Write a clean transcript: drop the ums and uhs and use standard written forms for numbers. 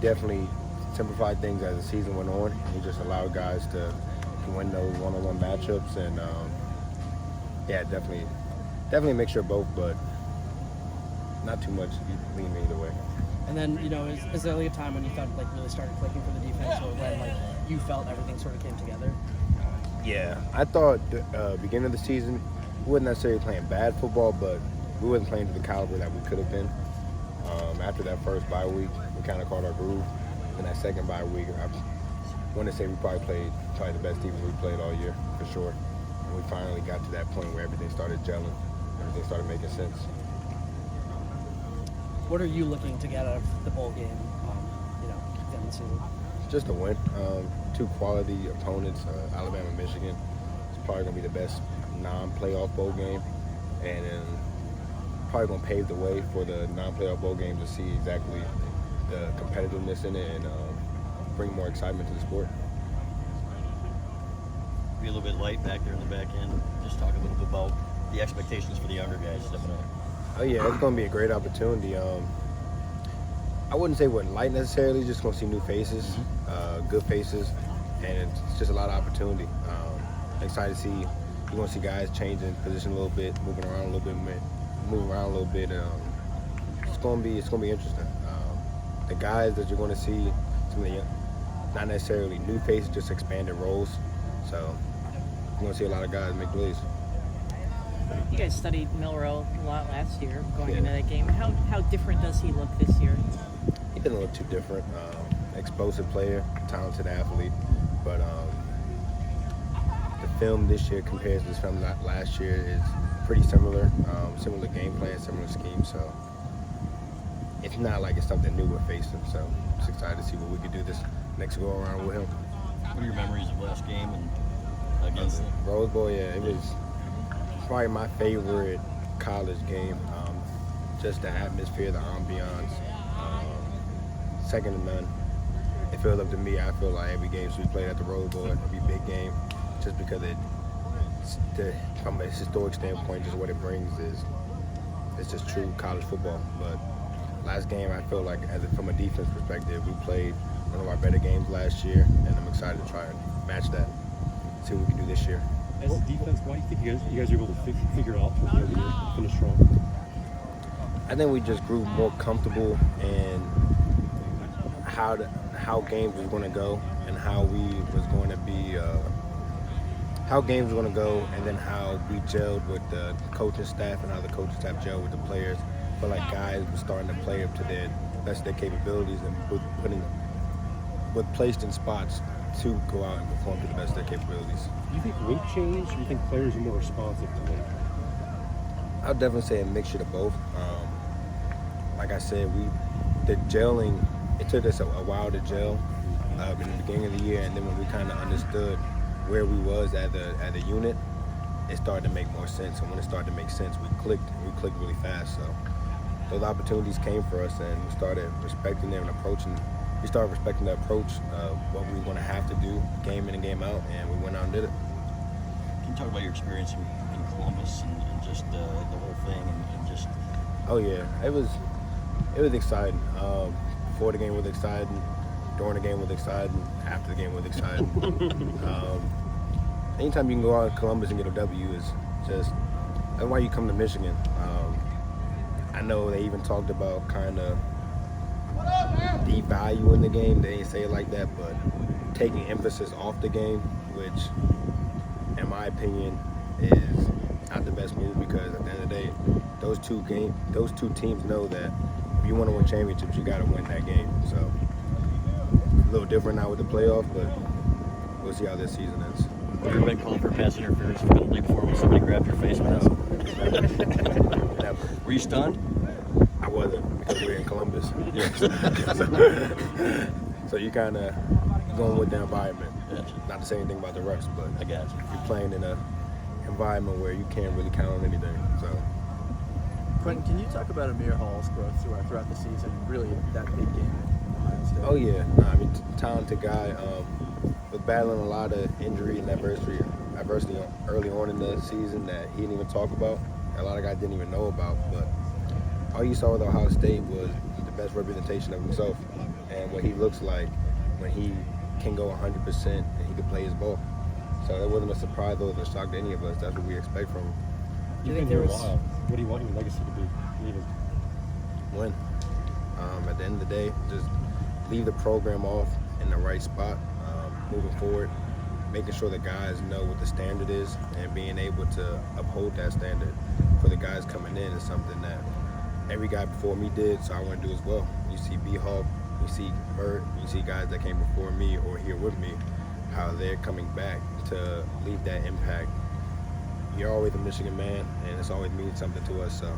definitely simplified things as the season went on. He just allowed guys to win those one-on-one matchups, and yeah, definitely a mixture of both, but not too much leaning either way. And then, is there like a time when you thought like really started clicking for the defense, or when like you felt everything sort of came together? Yeah, I thought beginning of the season we wasn't necessarily playing bad football, but we wasn't playing to the caliber that we could have been. After that first bye week, we kind of caught our groove. And that second bye week, I want to say we probably played the best defense we played all year, for sure. And we finally got to that point where everything started gelling, everything started making sense. What are you looking to get out of the bowl game, in the season? Just a win. Two quality opponents, Alabama, Michigan. It's probably going to be the best non-playoff bowl game. And then probably going to pave the way for the non-playoff bowl game to see exactly the competitiveness in it and bring more excitement to the sport. Be a little bit light back there in the back end. Just talk a little bit about the expectations for the younger guys stepping up. Oh yeah, it's going to be a great opportunity. I wouldn't say we're light necessarily, just going to see new faces, good faces, and it's just a lot of opportunity. Excited to see, you're going to see guys changing position a little bit, moving around a little bit. It's going to be interesting. The guys that you're going to see, some of the not necessarily new faces, just expanded roles. So you're going to see a lot of guys make plays. You guys studied Milroe a lot last year going into that game. How different does he look this year? He doesn't look too different. Explosive player, talented athlete, but the film this year compared to the film last year is pretty similar. Similar game plan, similar scheme. So it's not like it's something new we're facing. So just excited to see what we can do this next go around with him. What are your memories of last game and against them? Rose Bowl? Yeah, it was probably my favorite college game. Just the atmosphere, the ambiance, second to none. It feels up to me. I feel like every game we played at the Rose Bowl, every big game, just because from a historic standpoint, just what it brings is it's just true college football. But last game, I feel like from a defense perspective, we played one of our better games last year, and I'm excited to try and match that, see what we can do this year. As a defense, why do you think you guys are able to figure it out toward the end of the year, finish strong? I think we just grew more comfortable in how games was going to go and how games were going to go, and then how we gelled with the coaching staff and how the coaching staff gelled with the players. I feel like guys were starting to play up to their best of their capabilities and were placed in spots to go out and perform to the best of their capabilities. Do you think weight changed, or do you think players are more responsive to weight? I'll definitely say a mixture of both. Like I said, the gelling, it took us a while to gel in the beginning of the year, and then when we kind of understood where we was as a unit, it started to make more sense. And when it started to make sense, we clicked really fast. So those opportunities came for us, and we started respecting them and approaching. We started respecting the approach of what we were going to have to do, game in and game out, and we went out and did it. Can you talk about your experience in Columbus and just the whole thing and just? Oh yeah, it was exciting. Before the game was exciting, during the game was exciting, after the game was exciting. Anytime you can go out to Columbus and get a W is just, that's why you come to Michigan. I know they even talked about kind of devaluing the game. They didn't say it like that, but taking emphasis off the game, which in my opinion is not the best move, because at the end of the day, those two teams know that if you want to win championships, you got to win that game. So a little different now with the playoff, but we'll see how this season ends. Have you ever been called for pass interference penalty before when somebody grabbed your face? No. Never. Were you stunned? I wasn't, because we're in Columbus. So you kind of going with the environment. Gotcha. Not to say anything about the refs, but I got you. you're playing in an environment where you can't really count on anything. So. Quinten, can you talk about Amir Hall's growth throughout the season? Really, that big game at Ohio State. Oh yeah, I mean, talented guy. Was battling a lot of injury and adversity early on in the season that he didn't even talk about. A lot of guys didn't even know about. But all you saw with Ohio State was the best representation of himself and what he looks like when he can go 100% and he can play his ball. So that wasn't a surprise or a shock to any of us. That's what we expect from him. Do you You've think been there here a was? while. What do you want your legacy to be? Leaving? Win. At the end of the day, just leave the program off in the right spot, moving forward, making sure the guys know what the standard is and being able to uphold that standard for the guys coming in is something that every guy before me did, so I want to do as well. You see B-Hawk, you see Bert, you see guys that came before me or here with me, how they're coming back to leave that impact. You're always a Michigan man, and it's always means something to us, so.